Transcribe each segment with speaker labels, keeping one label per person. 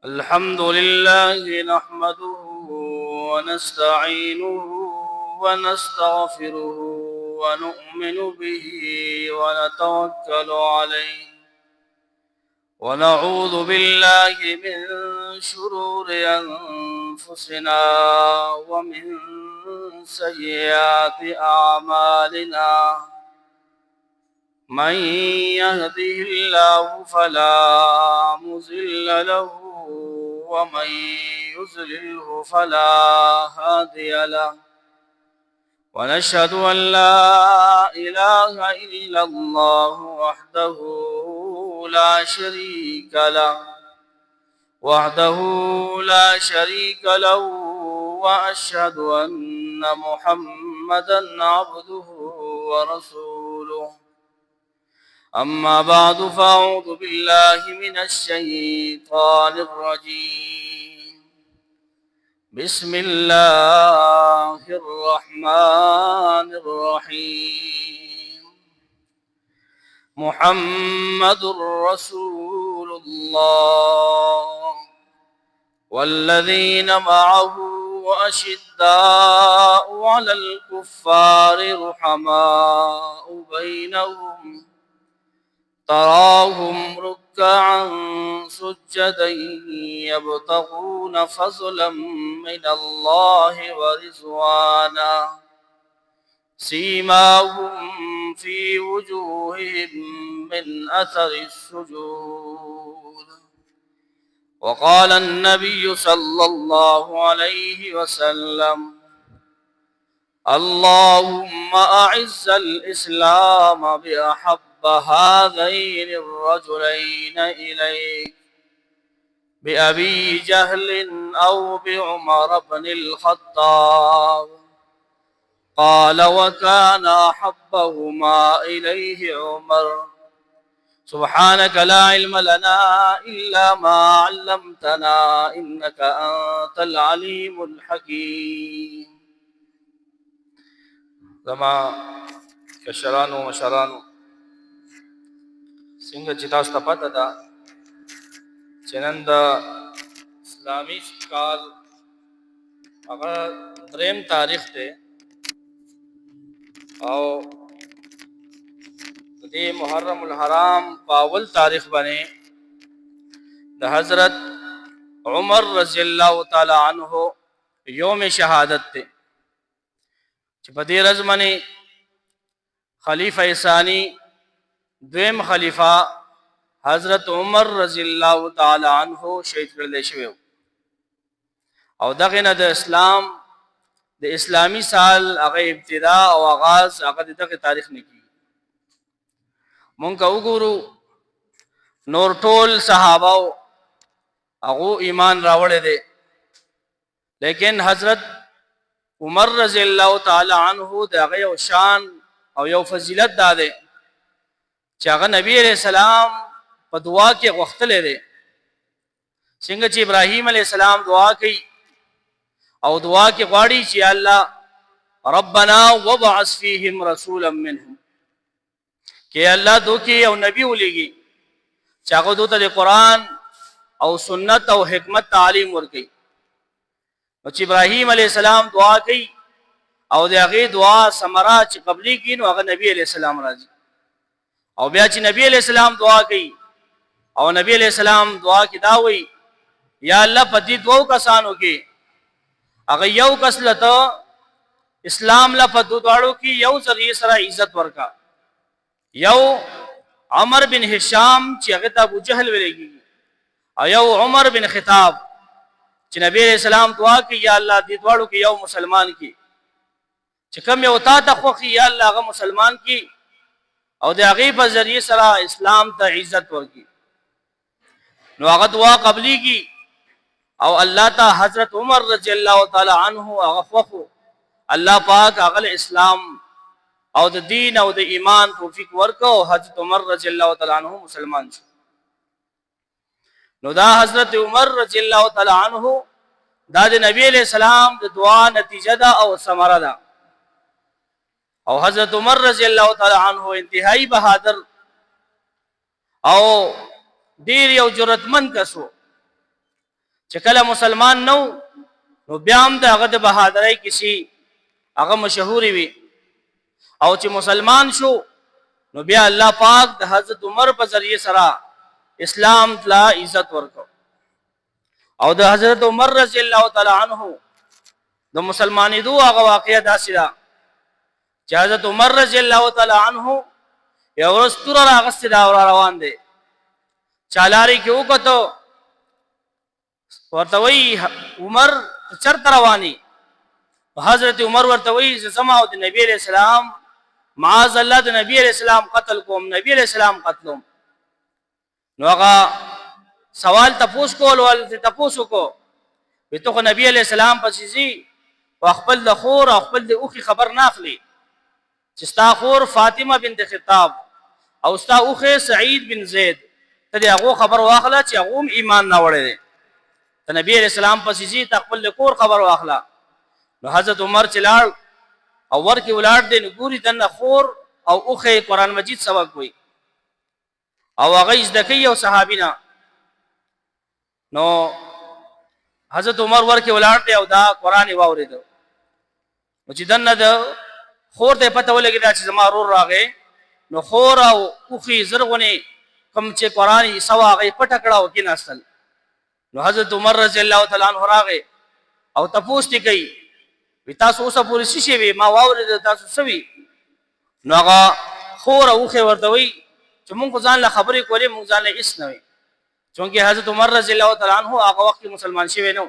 Speaker 1: الحمد لله نحمده ونستعينه ونستغفره ونؤمن به ونتوكل عليه ونعوذ بالله من شرور أنفسنا ومن سيئات أعمالنا من يهده الله فلا مضل له ومن يضلله فلا هادي له ونشهد أن لا إله إلا الله وحده لا شريك له وأشهد أن محمدا عبده ورسوله أما بعد فأعوذ بالله من الشيطان الرجيم بسم الله الرحمن الرحيم محمد رسول الله والذين معه أشداء على الكفار رحماء بينهم تراهم ركعا سجدا يبتغون فضلا من الله ورضوانا سيماهم في وجوههم من أثر السجود وقال النبي صلى الله عليه وسلم اللهم أعز الإسلام بأحب هذين الرجلين إليك بأبي جهل أو بعمر بن الخطاب قال وكان أحبهما إليه عمر سبحانك لا علم لنا إلا ما علمتنا إنك أنت العليم الحكيم زما کشرانو مشرانو څنګه چې تاسو ته پته ده چې نن د اسلامي کال هغه 3 تاریخ دی او د دې محرم الحرام په اول تاریخ باندې د حضرت عمر رضی الله تعالی عنہ یوم شهادت ته چې په دې ورځ باندې خلیفہ ثانی دویم خلیفہ حضرت عمر رضی الله تعالی عنہ شهید کړل شوی او دغه نه د اسلام د اسلامی سال هغه ابتدا او آغاز هغه دغه تاریخ نه کی مونږ وګورو نور ټول صحابه هغه ایمان راوړل دي لیکن حضرت عمر رضی الله تعالی عنہ دغه یو شان او یو فضیلت داده چې هغه نبی علیہ السلام په دعا کې غوښتلې ده څنګه چې ابراهیم علیہ السلام دعا کوي او دعا کې غواړي چې الله ربنا وابعث فيهم رسولا منهم کې الله دوی او نبی ولېږي چې هغه دوی ته قرآن او سنت او حکمت تعلیم ورکړي نو چې ابراهیم علیہ السلام دعا کوي او د هغه دعا ثمره چې قبلي کین او هغه نبی علیہ السلام راځي او بیا چې نبی علیہ السلام دعا کوي او نبی علیہ السلام دعا کې دا وایي یا الله په دې دوه کسانو کې هغه یو کس لته اسلام لا په دوړو کې یو ذریعہ سره عزت ورکا یو عمر بن هشام چې هغه ته ابو جهل ویلېږي او یو عمر بن خطاب چې نبی علیہ السلام دعا کوي یا الله دې دوړو کې یو مسلمان کې چې کوم یو تا ته خوخي یا الله هغه مسلمان کې او د هغه په ذریعہ سره اسلام ته عزت ورکړي نو هغه دعا قبلي کی او الله ته حضرت عمر رضی الله تعالی عنہ هغه خوخو الله پاک هغه اسلام او د دین او د ایمان توفیق ورکو حضرت عمر رضی الله تعالی عنہ مسلمان شو نو دا حضرت عمر رضی الله تعالی عنہ دا د نبی علیہ السلام د دعا نتیجه ده او ثمره ده او حضرت عمر رضی الله تعالی عنہ انتہائی بہادر او ډیر یو جرأتمند کسو چې کله مسلمان نو بیا هم د هغه د بهادرۍ کیسې هغه مشهوري وي او چې مسلمان شو نو بیا الله پاک د حضرت عمر په ذریعه سره اسلام لا عزت ورکو او د حضرت عمر رضی الله تعالی عنہ د مسلمانې دوه هغه واقعیا داسې ده چې حضرت عمر رضی الله تعالی عنہ یو ورځ تور راغسته دا روان دي چالاری کې وکړو ورته وی عمر چرته رواني حضرت عمر ورته وی زما او د نبی علیہ السلام معاذ الله د نبی علیہ السلام قتل کوم نبی علیہ السلام قتلوم نو هغه سوال تپوس کول ول تپوسو کو وی ته نبی علیہ السلام پسې زی او خپل د خور او خپل د اوخي خبر ناخلی چې ستا خور فاطمه بنت خطاب او ستا اوخه سعید بن زید ته دغه خبر واخله چې هغه ایمان نه وړي ته نبی علیہ السلام پسې زی خپل کور خبر واخله نو حضرت عمر چلاړ او ورکی ولاد دې ګوري دنه خور او اوخه قران مجید سبق وي او هغه ځدکی او صحابینا نو حضرت عمر ورکی ولاد دی او دا قران واورید او چې دنه د خور ته پته ولګی دا چې زما رور راغې نو خور او اوخه زرغونی کم چې قران سوا هغه پټکړه وکي نسل نو حضرت عمر رضی الله تعالی عنہ راغې او تپوس دي کوي تاسو اوسه پوری شي وي ما واورید تاسو سوي نو هغه خور اوخه ورته وي چې مونږ ځان له خبرې کولې مونږ ځان له هیڅ نه وي چونکه حضرت عمر رضی الله تعالی عنہ هغه وخت مسلمان شوی نو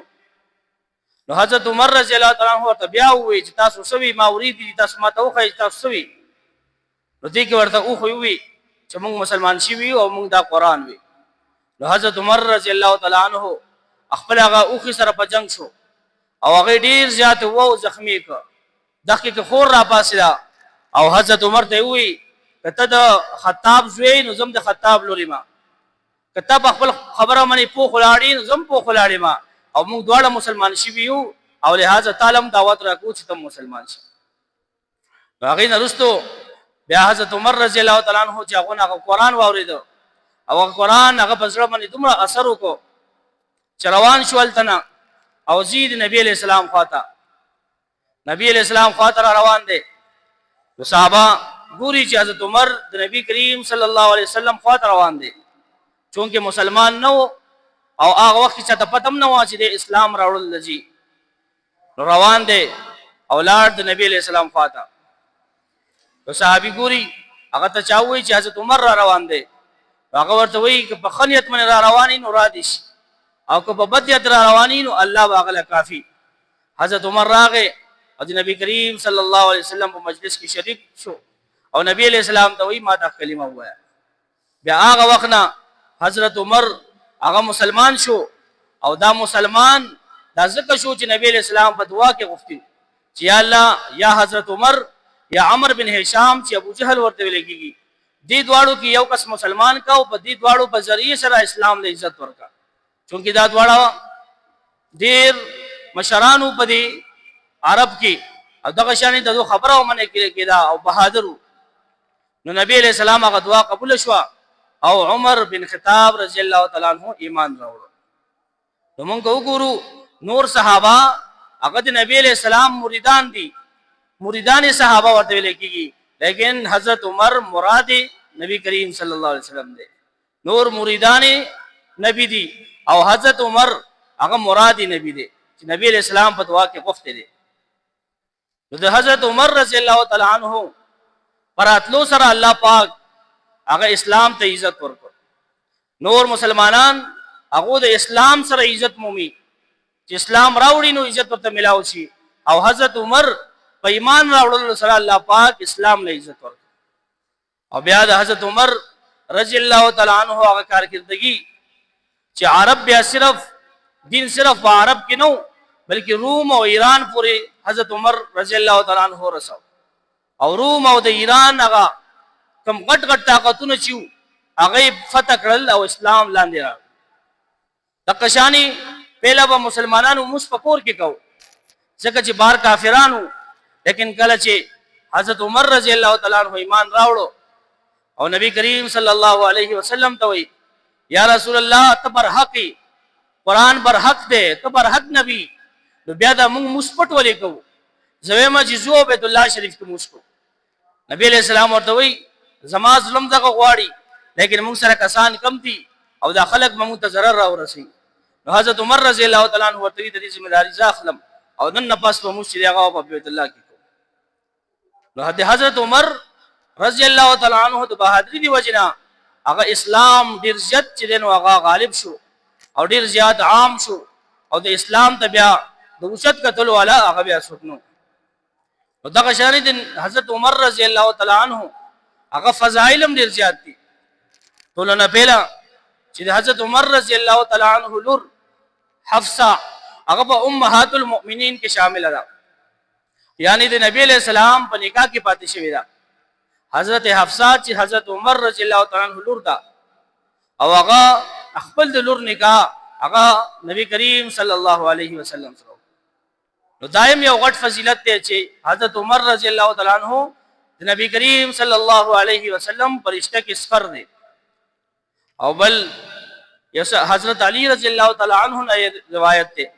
Speaker 1: حضرت عمر رضی الله تعالی عنہ ورته بیا وی چې تاسو سوي ما ورید تاسو ما ته اوخه تاسو سوي نو دې کې ورته اوخه وي چې مونږ مسلمان شوی او مونږ دا قران وي نو حضرت عمر رضی الله تعالی عنہ خپل هغه اوخه سره په جنگ شو او هغه ډیر زیات وو زخمی ک دغه کې خور را پاسلا او حضرت عمر ته وی کته د خطاب زوی نو زم د خطاب لوري ما کتاب خپل خبره منی پو خلاړي نو زم پو خلاړي ما او موږ دواړه مسلمان شي یو او لہذا تعالی دعوت راکو چې تم مسلمان شي هغه نرستو بیا حضرت عمر رضی الله تعالی عنہ چې هغه قرآن واورید او قرآن هغه پزړه باندې دومره اثر وکړو چې روان شو التنا او زید نبی علیہ السلام خواته نبی علیہ السلام خواته روان دي نو صحابه ګوري چې حضرت عمر د نبی کریم صلی الله علیه وسلم خواته روان دي چونکه مسلمان نو او هغه وخت چې ته پتم نه و چې د اسلام راوړل لږی روان دي اولاد د نبی علیہ السلام خواته نو صحابي ګوري هغه ته چاوي چې حضرت عمر را روان دي هغه ورته وایي چې په خنیت من را رواني نو را دي او که په بدیت را رواني نو الله واغله کافی حضرت عمر راغه او نبی کریم صلی الله علیه وسلم په مجلس کې شریک شو او نبی علیہ السلام ته وی ما دا کلمه وایا بیا هغه وخت حضرت عمر هغه مسلمان شو او دا مسلمان دا ځکه شو چې نبی علیہ السلام په دعا کې غوښتي چې یا الله یا حضرت عمر یا عمر بن هشام چې ابو جهل ورته لګيږي دې دواړو کې یو کس مسلمان کا او په دې دواړو په ذریعہ سره اسلام له عزت ورکا چونکه دا دواړه ډیر مشرانو په دې عرب کې او دغه شان د خبره ومنه کېدا او بهادر نو نبی علیہ السلام هغه دعا قبول شو او عمر بن خطاب رضی الله تعالی عنہ ایمان راوړ نو موږ وګورو نور صحابه هغه د نبی علیہ السلام مریدان دي مریدان صحابه ورته لکېږي لیکن حضرت عمر مراد نبی کریم صلی الله علیه وسلم دي نور مریدان نبی دي او حضرت عمر هغه مراد نبی دي چې نبی علیہ السلام په دعا کې غوښته دي نو د حضرت عمر رضی الله تعالی عنہ پراتلو سره الله پاک هغه اسلام ته عزت ورکړ نور مسلمانان هغه د اسلام سره عزت مومي چې اسلام راوړي نو عزت ورته ملاوي شي او حضرت عمر په ایمان راوړل سره الله پاک اسلام له عزت ورکړ او بیا د حضرت عمر رضی الله تعالی عنہ هغه کارکردګي چې عرب بیا صرف دین صرف په عرب کې نو بلکې روم او ایران پورې حضرت عمر رضی الله تعالی عنہ رسو او روم او د ایران هغه کم غټ غټ طاقتونه چې هغه فتح کړل او اسلام لاندې راغ د قشانی پهلا به مسلمانانو مسفکور کې کو ځکه چې بار کافرانو لیکن کله چې حضرت عمر رضی الله تعالی عنہ ایمان راوړو او نبی کریم صلی الله علیه وسلم ته وی یا رسول الله ته بر حق قرآن بر حق دی ته بر حق نبی نو بیا دا موږ مسپټ ولې کوو زویمه چې زو بیت الله شریف کې موږ کو نبی علیہ السلام ورته وی زما ظلم دغه غواړي لیکن موږ سره کسان کم دي او دا خلق موږ ته ضرر را ورسي نو حضرت عمر رضی الله تعالی عنہ ورته د دې ذمہ داری ځاخلم او نن پاس په موږ چې هغه په بیت الله کې کو نو حضرت عمر رضی الله تعالی عنہ د بہادری دی وجنا هغه اسلام ډیر زیات چې دین هغه غالب شو او ډیر زیات عام شو او د اسلام ته بیا د وشت کتل والا هغه بیا سکنو او دغه شان دي حضرت عمر رضی الله تعالی عنہ هغه فضائل ډیر زیات دي ټولنه پیلا چې حضرت عمر رضی الله تعالی عنہ لور حفصه هغه په امهات المؤمنین کې شامل ده یعنی د نبی علیہ السلام په نکاح کې پاتې شوی ده حضرت حفصه چې حضرت عمر رضی الله تعالی عنہ لور ده او هغه خپل د لور نکاح هغه نبی کریم صلی الله علیه وسلم سره نو دائم یو غټ فضیلت دی چې حضرت عمر رضی الله تعالی عنہ د نبی کریم صلی الله علیه وسلم پرشتہ کې سفر دی او بل حضرت علی رضی الله تعالی عنہ روایت ته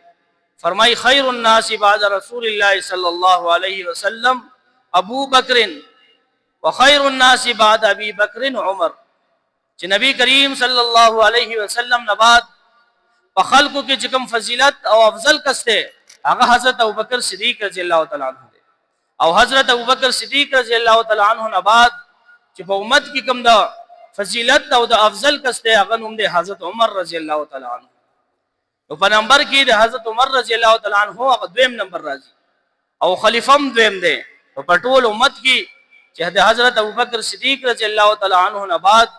Speaker 1: فرمای خیر الناس بعد رسول الله صلی الله علیه وسلم ابو بکر وخیر الناس بعد ابي بکر عمر چې نبی کریم صلی الله علیه وسلم نه بعد په خلقو کې کوم فضیلت او افضل کسته هغه حضرت ابوبکر صدیق رضی الله تعالی عنہ او حضرت ابوبکر صدیق رضی الله تعالی عنہ نه بعد چې په امت کې کوم دا فضیلت او د افضل کسته هغه نوم دی حضرت عمر رضی الله تعالی عنہ او په نمبر کې د حضرت عمر رضی الله تعالی عنہ هغه دویم نمبر راځي او خلیفم دویم دی په ټول امت کې چې د حضرت ابوبکر صدیق رضی الله تعالی عنہ نه بعد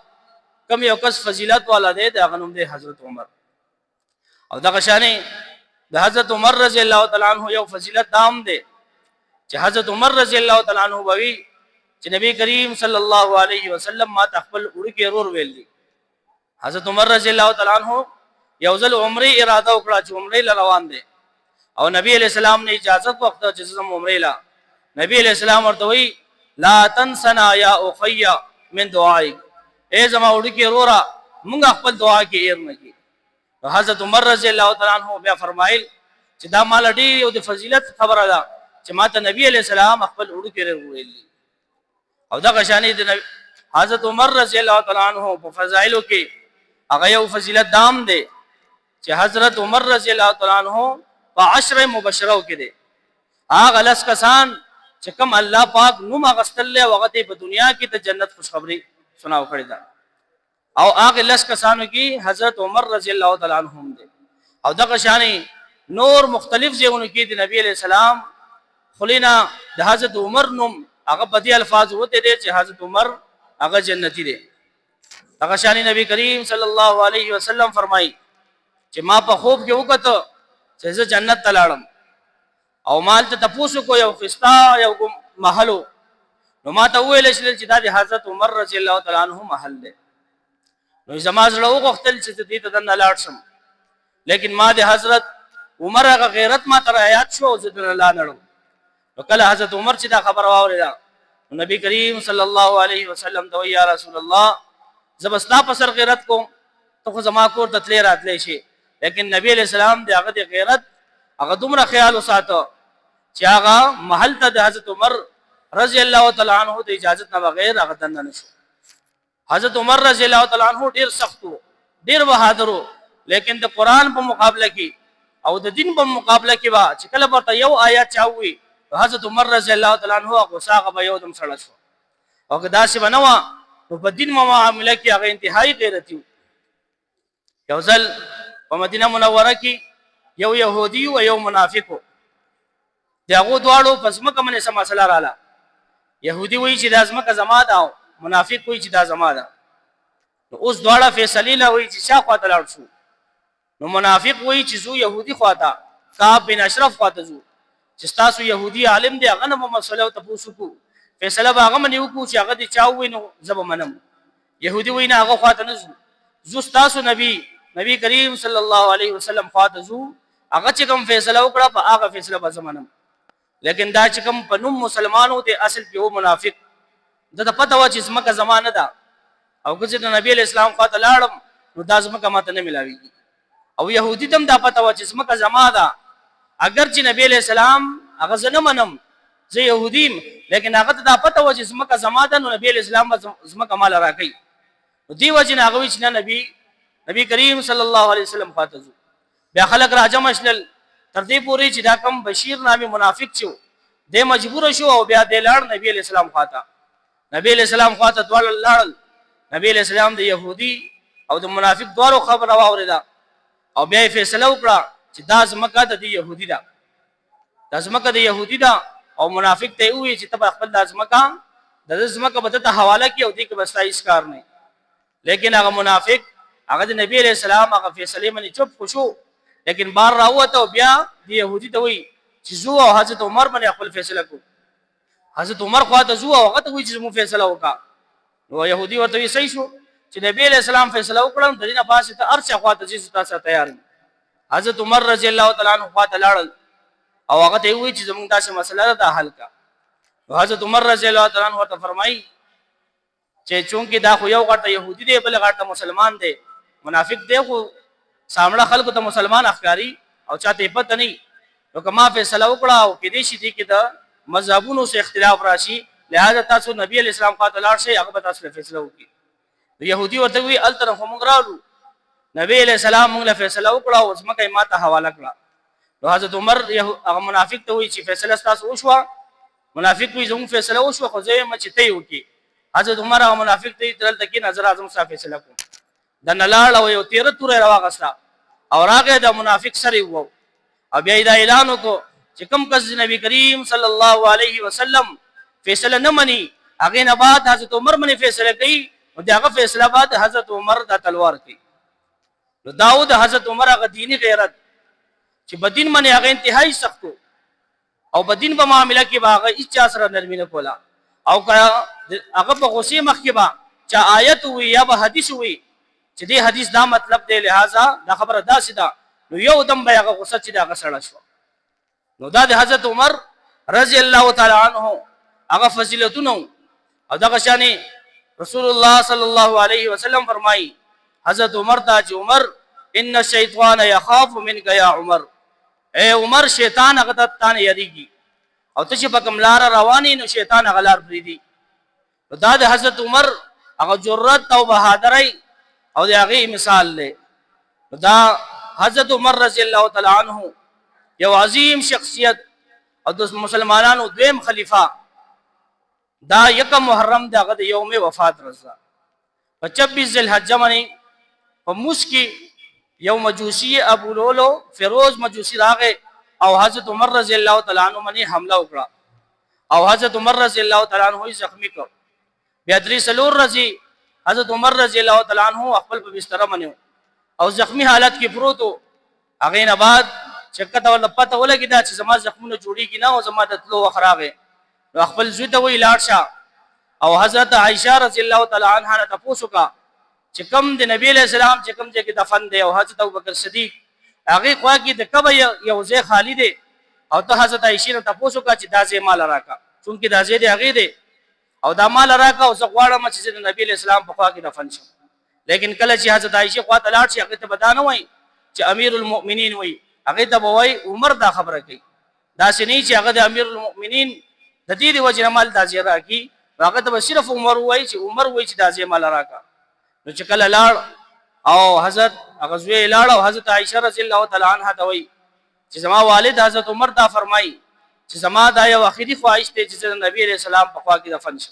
Speaker 1: کوم یو کس فضیلت والا دی هغه نوم دی حضرت عمر او دغه شانې د حضرت عمر رضی الله تعالی عنہ یو فضیلت دام دی چې حضرت عمر رضی الله تعالی عنہ بوي چې نبی کریم صلی الله علیه وسلم ما خپل وړي کې ورور ویل دي حضرت عمر رضی الله تعالی عنہ یو ځل عمره اراده وکړه چې عمره روان دي او نبی علیہ السلام نے اجازه وکړه چې زم عمره لا نبی علیہ السلام ورته وی لا تنسنا یا اخی من دعائک اے زما وړي کې ورورا موږ خپل دعا کې ایر نه کی حضرت عمر رضی الله تعالی عنہ بیا فرمایل چې دا مال ډی یو د فضیلت خبره ده چې ماته نبی علیہ السلام خپل وړو کې ویل او دا غشانی د حضرت عمر رضی الله تعالی عنہ په فضایلو کې هغه یو فضیلت دام دی چې حضرت عمر رضی الله تعالی عنہ په 10 مبشرو کې دی هغه لس کسان چې کوم الله پاک نوم غستل له وخت په دنیا کې ته جنت خوشخبری سناو کړی دا او هغه لس کسانو کې حضرت عمر رضی الله تعالی عنہ دی او دغه شانی نور مختلف ځایونو کې د نبی علیہ السلام خلینا د حضرت عمر نوم هغه په دې الفاظ وته دي چې حضرت عمر هغه جنتی دی هغه شانی نبی کریم صلی الله علیه وسلم فرمایي چې ما په خوب کې وکړه چې زه جنت ته لاړم او مال ته تاسو کو یو خستا یو محلو نو ما ته ویل چې دا د حضرت عمر رضی الله تعالی عنہ محل دی نو زما زړه وغوښتل چې دې ته نه لاړ شم لیکن ما د حضرت عمر هغه غیرت ما تر آیات شو چې نه لاړم وکله حضرت عمر چې دا خبر واورېدا نبی کریم صلی الله علیه وسلم ته یا رسول الله زبستا پسر غیرت کوم ته خو زما کور ته تللی راتلی شي لیکن نبی علیہ السلام د هغه د غیرت هغه دومره خیال وساته چې هغه محل ته د حضرت عمر رضی الله تعالی عنہ د اجازه نه بغیر هغه دنه نشو حضرت عمر رضی الله تعالی عنہ ډیر سخت وو ډیر بہادر وو لیکن د قران په مقابله کې او د دین په مقابله کې وا چې کله ورته یو آیات چاوي حضرت عمر رضی الله تعالی عنہ غوسه به یو دم سره شو او کدا چې بنوا په دین معاملې کې هغه انتهایی غیرتی یو ځل په مدینه منوره کې یو يهودي او یو منافق دغه دواړو پسمه کومه سم مسله رااله يهودي وایي چې د ازمکه زما ده او منافق وایي چې دا زما ده نو اوس دواړه فیصله لوي چې شا خواته لاړ شو نو منافق وایي چې زو يهودي خواته کعب بن اشرف خواته زو چې تاسو يهودي عالم دی هغه نو مسله ته پوښتنه فیصله هغه منی وکړو چې هغه دي چاوي نو زب منم يهودي وایي نه هغه خواته نه زو تاسو نبی کریم صلی الله علیه وسلم خواته زو هغه چې کوم فیصله وکړه په هغه فیصله به زمانم لیکن دا چې کوم په نوم مسلمانو ته اصل کې و منافق دا پته و چې اسمه کا زمانه ده او که د نبی اسلام خواته لاړم نو دا ځمکه ماته نه ملاویږي. او يهودي تم دا پته و چې ځمکه زما ده، اگر چې نبی علیہ السلام هغه زه نه منم، زه يهودیم، لیکن هغه ته دا پته و چې ځمکه زما ده، نو نبی علیہ السلام ځمکه مال راکړي. نو دی وجه نه هغه وی چې نبی کریم صلی الله علیه وسلم خواته ځو. بیا خلک راجم شل تر دې پورې چې دا کم بشیر نامي منافق شو، د مجبور شو او بیا د لاړ نبی علیہ السلام خواته. نبی علیہ السلام خواته دوړ لاړ. نبی علیہ السلام د يهودي او د منافق دوارو خبر واوریدا او بیا فیصله وکړه چې دا ځمکه د يهودي ده، دا ځمکه د يهودي ده. او منافق ته وی چې تب خپل د ځمکه به ته حواله کی او دې کې بس هیڅ کار نه. لیکن هغه منافق هغه د نبی علیہ السلام هغه فیصله باندې چوپ خوشو، لیکن بار راوته او بیا د يهودي ته وی چې زو او حضرت عمر باندې خپل فیصله کو. حضرت عمر خواته زو او هغه ته وی چې مو فیصله وکا. نو يهودي ورته وی صحیح شو چې نبی علیہ السلام فیصله وکړم، د دې نه پاسه ته ارچا خواته چې تاسو تیار. حضرت عمر رضی الله تعالی عنہ خواته لاړل او هغه ته وی چې زموږ داسې مسله ده حل کا. حضرت عمر رضی الله تعالی عنہ ورته فرمایي چې چونکې دا خو یو غټه يهودي دی بل غټه مسلمان دی، منافق دی، خو سامنے خلکو ته مسلمان اخکاری او چاته پته نه. نو کما فیصله وکړه او کې دې شي دي کې دا مذهبونو سره اختلاف راشي، لہذا تاسو نبی علیہ السلام خواته لاړ شئ، هغه تاسو فیصله وکړي. يهودي ورته وی ال طرف موږ راغلو، نبی علیہ السلام موږ له فیصله وکړه او ځمکه ماته حواله کړه. نو حضرت عمر هغه منافق ته وی چې فیصله تاسو وشوه. منافق وی زموږ فیصله وشوه خو زه مچ ته وکي. حضرت عمر هغه منافق ته تل تکي نظر اعظم صاحب فیصله کو د نلاړ او یو تیر تور راغستا او راغه د منافق سره وو او بیا دا اعلان وکړو چې کوم کس نبی کریم صلی الله علیه وسلم فیصله نه مني هغه نه بعد حضرت عمر باندې فیصله کوي او داغه فیصله بعد حضرت عمر د تلوار کوي. نو داود حضرت عمر هغه دینی غیرت چې بدین باندې هغه انتهایی سختو او بدین په معاملې کې باغه اچا سره نرمي نه کولا او هغه په غصه مخ کې با چا آیت وی یا به حدیث وی چې دې حدیث دا مطلب دی، لہذا دا خبره داسې ده. نو یو دم به هغه غصه چې دا غسړه شو. نو دا د حضرت عمر رضی الله تعالی عنہ هغه فضیلتونه او دغه شانی رسول الله صلی الله علیه وسلم فرمایي حضرت عمر ته چې عمر ان الشیطان یخاف منک یا عمر، اے عمر شیطان هغه ته تانه یریږي او ته چې په کوم لار رواني نو شیطان هغه لار پریدي. دا د حضرت عمر هغه جرأت او بهادرۍ او د هغه مثال دی. دا حضرت عمر رضی الله تعالی عنہ یو عظیم شخصیت او د مسلمانانو دویم خلیفہ. دا یکم محرم دغه د یوم وفات رضا په 26 ذی الحجه باندې په مسکی یو مجوسی ابو لولو فیروز مجوسی راغه او حضرت عمر رضی الله تعالی عنہ باندې حمله وکړه او حضرت عمر رضی الله تعالی عنہ زخمی کړ. بیا درې سلور رضی حضرت عمر رضی الله تعالی عنہ خپل په بستر باندې او زخمی حالت کې پروتو. هغه نه بعد چکته ول پته ولګی دا چې زما زخمونه جوړیږي نه او زما د تلو وخراغه خپل زوی ته وی لاړ شه او حضرت عائشہ رضی الله تعالی عنها ته پوښتنه کا چې کوم د نبی علیہ السلام چې کوم ځای کې دفن دی او حضرت ابوبکر صدیق هغه خوا کې د کبه یو ځای خالی دی او ته حضرت عائشہ ته پوښتنه کا چې دا ځای مال راکا چونکه دا ځای دی هغه دی او دا مال راکا او زه غواړم چې د نبی علیہ السلام په خوا کې دفن شم. لیکن کله چې حضرت عائشہ خوا ته لاړ شي هغه ته بدانه وای چې امیر المؤمنین وای، هغه ته وای عمر دا خبره کوي دا سني چې هغه د امیر المؤمنین د دې وجه مال دا ځای راکی، هغه ته صرف عمر وای چې عمر وای چې دا ځای مال راکا. نو چې کله لاړ او حضرت هغه زوی لاړ او حضرت عائشہ رضی الله تعالی عنها ته وای چې زما والد حضرت عمر دا فرمای چې زما دا یو اخیری خواهش ته چې نبی علیہ السلام په خوا کې دفن شي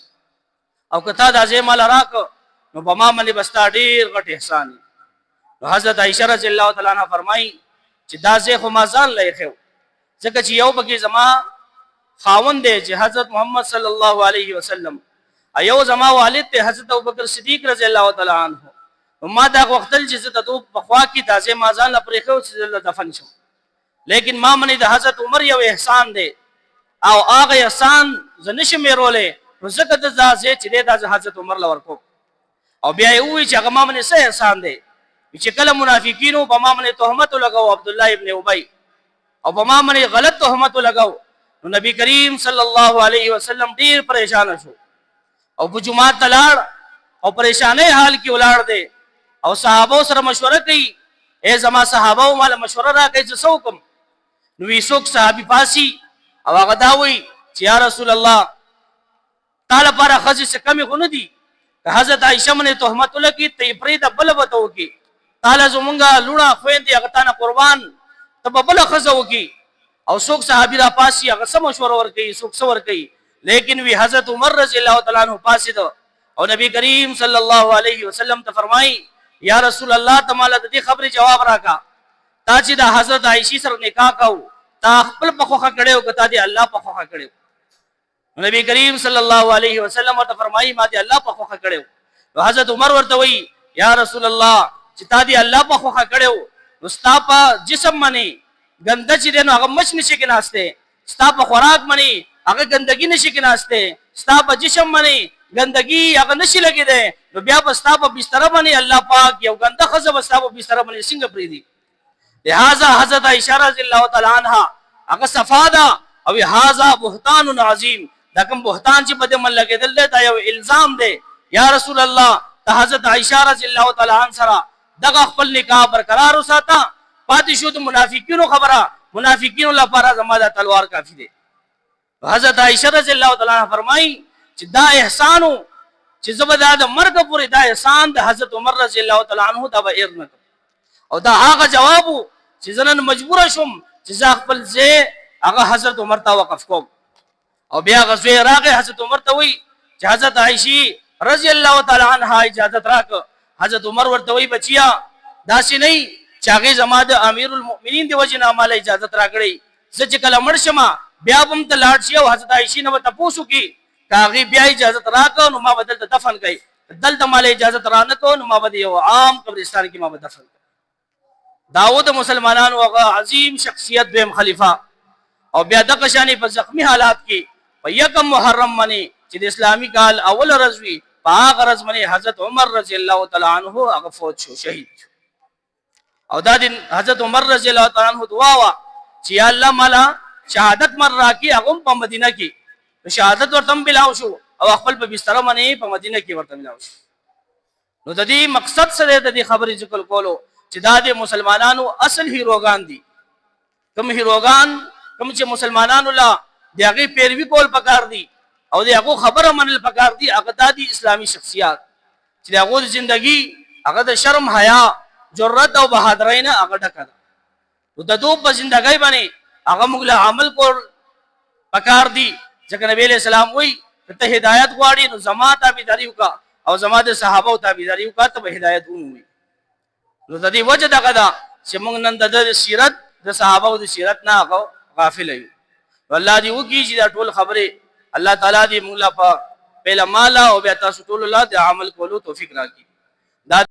Speaker 1: او کته دا ځای مال راک نو په ما باندې بستا ډیر غټ احسان. نو حضرت عائشہ رضی الله تعالی عنها فرمای چې دا ځای خو ما ځان لای خو ځکه چې یو بګي زما خاوند دی چې حضرت محمد صلی الله علیه وسلم، ایو زما والد ته حضرت ابوبکر صدیق رضی الله تعالی عنہ. ما دا وختل چې زه ته په خوا کې دا ځای ما ځان لپاره خو چې دفن شم، لیکن ما منی د حضرت عمر یو احسان دی او هغه احسان زنشم رولې زکه د ځای چې د حضرت عمر لور کو او بیا یې چې هغه ما منی څه احسان دی چې کله منافقینو په ما منی تهمت لګاو عبد الله ابن ابی او په ما منی غلط تهمت لګاو نو نبی کریم صلی الله علیه وسلم ډیر پریشان شو او په جمعه تلاړ او پریشانه حال کې ولاړ دی او صحابه سره مشوره کوي اے زما صحابه مال مشوره راکړي چې څوکم نو وی څوک صحابي پاسي او هغه دا وی چې یا رسول الله تعالی پر خزي سے کمی خو نه دي حضرت عائشہ باندې تهمت لکی ته پرې د بل بتو کی تعالی زمونږه لوڼه خويندې هغه تانه قربان ته بل خزو کی او څوک صحابي را پاسي هغه سم مشوره ور کوي څوک څور کوي لیکن وی حضرت عمر رضی الله تعالی عنہ پاسي دو او نبی کریم صلی الله علیه وسلم ته فرمای یا رسول الله تعالی د دې خبره جواب راکا تا چې د حضرت عائشہ سره نکاح کو تا خپل په خوخه کړو کته دی الله په خوخه کړو نبی کریم صلی الله علیه وسلم ورته فرمایي ما دی الله په خوخه کړو حضرت عمر ورته وی یا رسول الله چې تا دی الله په خوخه کړو مستا په جسم باندې ګنده چې دینو هغه مچ نشي کې ناشته ستا په خوراک باندې هغه ګندګي نشي کې ناشته ستا په جسم باندې ګندګي هغه نشي لګي ده نو بیا په ستا په بستر باندې الله پاک یو ګنده خزه په ستا په بستر باندې څنګه پری دي لہذا حضرت عائشہ رضی الله تعالی عنها هغه صفادا او هاذا بهتان عظیم دا کوم بهتان چې په دې من لګیدل دا یو الزام دی یا رسول الله ته حضرت عائشہ رضی الله تعالی عنها سره دغه خپل نکاح برقرار وساته پاتې شو د منافقینو خبره منافقینو لپاره زماده تلوار کافی دی حضرت عائشہ رضی الله تعالی عنها فرمایي چې دا احسانو چې زبدا د مرګ پورې دا احسان د حضرت عمر رضی الله تعالی عنہ دا به ارنه او دا هغه جواب چې زنن مجبور شوم چې ځ خپل ځای هغه حضرت عمر ته وقف کوم او بیا غزوه راغه حضرت عمر ته وی چې حضرت عائشہ رضی الله تعالی عنها اجازه راک حضرت عمر ورته وی بچیا داسې نه چې هغه زما د امیر المؤمنین دی وجه نه مال اجازه راکړي زه چې کله مرشم بیا هم ته لاړ شي او حضرت عائشہ نو تاسو کی کاغي بیا اجازه راکو نو ما بدل دفن کړي دلته مال اجازه رانه کو نو ما بده یو عام قبرستان کې ما دفن داود مسلمانانو هغه عظیم شخصیت بهم خلیفہ او بیا د قشانی په زخمی حالات کې په یکم محرم باندې چې د اسلامي کال اول ورځ په هغه ورځ باندې حضرت عمر رضی الله تعالی عنہ هغه فوت شو شهید او دا دین حضرت عمر رضی الله تعالی عنہ دعا وا چې الله مالا شهادت مر راکی هغه په مدینه کې شهادت ورته ملاو شو او خپل په بستر باندې په مدینه کې ورته ملاو شو نو د دې مقصد سره د دې خبرې ذکر کولو چې دا د مسلمانانو اصل هیروغان دي کوم هیروغان کوم چې مسلمانانو لا دغه پیروي کول پکار دي او دغه خبره منل پکار دي هغه د اسلامي شخصیت چې دغه ژوندۍ هغه د شرم حیا جرأت او بہادرۍ نه هغه ډکه نو د دوه په ژوندۍ باندې هغه موږ له عمل کول پکار دي ځکه نبی له سلام وی ته هدایت غواړي نو زما تابعداري وکا او زما د صحابه تابعداري وکا ته هدایت ومومي نو د دې وجه دغه دا چې موږ نن د سیرت د صحابه او د سیرت نه غافل یو والله دې وکي چې دا ټول خبره الله تعالی دې موږ لا په پهلا مالا او بیا تاسو ټول الله د عمل کولو توفیق راکړي